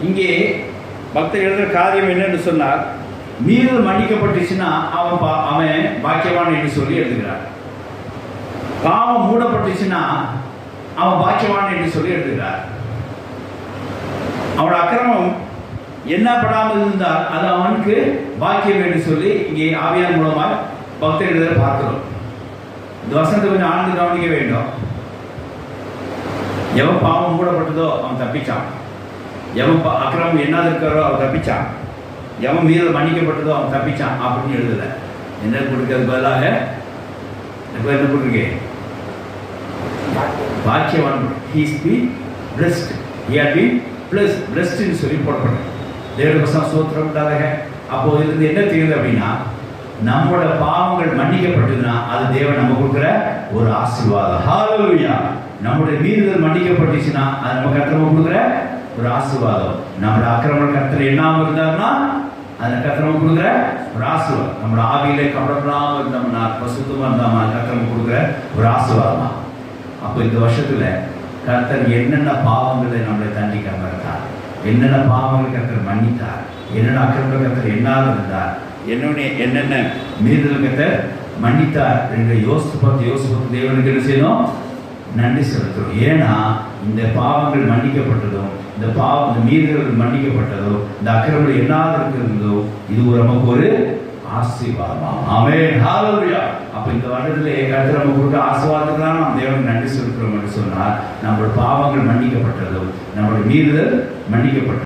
இங்கே பக்தர் எழுதுகிற காரியம் என்னன்னு சொன்னார், மீறுதல் மன்னிக்கப்பட்டுச்சுன்னா அவன் பாக்கியவான் என்று சொல்லி எழுதுகிறார். பாவம் மூடப்பட்டுச்சுன்னா அவன் பாக்கியவான் என்று சொல்லி எழுதுகிறார். அவனோட அக்கிரமம் எண்ணப்படாமல் இருந்தால் அது அவனுக்கு பாக்கியம் என்று சொல்லி இங்கே ஆவியார் மூலமாக பக்தர் எழுத பார்க்கிறோம். இந்த வசனத்தை கொஞ்சம் ஆழ்ந்து கவனிக்க வேண்டும். எவன் பாவம் மூடப்பட்டதோ அவன் தப்பிச்சான், எவன் அக்கிரமம் எண்ணாது இருக்கிறோ அவன் தப்பிச்சான், எவன் மீறல் மன்னிக்கப்பட்டதோ அவன் தப்பிச்சான் அப்படின்னு எழுதலை. என்ன கொடுக்கிறது பதிலாக என்ன கொடுத்துருக்கேன், பாக்கியவான், he's been blessed, he had been பிளஸ்ட்னு சொல்லி போடப்பட்டது. தேவனுக்கு ஸ்தோத்திரம் உண்டாக. அப்போ இதுல என்ன தெரியுது அப்படின்னா, நம்மளோட பாவங்கள் மன்னிக்கப்பட்டதுன்னா அது தேவன் நம்ம கொடுக்குற ஒரு ஆசீர்வாதம். ஹல்லேலூயா. நம்முடைய மீறுதல் மன்னிக்கப்பட்டுச்சுன்னா அது நமக்கு கர்த்தர் கொடுக்குற ஒரு ஆசீர்வாதம். நம்மளோட அக்கிரமம் கர்த்தர் எண்ணாம இருந்தாருன்னா அதை கர்த்தர் கொடுக்குற ஒரு ஆசீர்வாதம். நம்மளோட ஆவியிலே கவலைப்படாமல் இருந்தோம்னா, பசுத்தமா இருந்தோம்னா கர்த்தர் கொடுக்குற ஒரு ஆசீர்வாதமா. அப்போ இந்த வருஷத்துல கர்த்தர் என்னென்ன பாவங்களை நம்மளை தண்டிக்காம இருந்தார், என்னென்ன பாவங்களை கர்த்தர் மன்னித்தார், என்னென்ன அக்கிரமங்களை கர்த்தர் எண்ணாது இருந்தார், என்னென்ன மீறுதல் கர்த்தர் மன்னித்தார் என்று யோசித்து தேவனுக்கு என்ன செய்யணும், நன்றி செலுத்துறோம். ஏன்னா இந்த பாவங்கள் மன்னிக்கப்பட்டதும், இந்த மீறுதல்கள் மன்னிக்கப்பட்டதோ, இந்த அக்கிரமங்கள் எண்ணாது இருக்கிறதோ இது நமக்கு ஒரு ஆசீர்வாதம். ஆமென். ஹல்லேலூயா. அப்ப இந்த வருடத்திலே கர்த்தர் நமக்கு கொடுத்த ஆசீர்வாதத்துக்கு தான் நாம் தேவனுக்கு நன்றி செலுத்துறோம் என்று சொன்னால், நம்முடைய பாவங்கள் மன்னிக்கப்பட்டதும், நம்முடைய மீறுதல் மன்னிக்கப்பட்டது.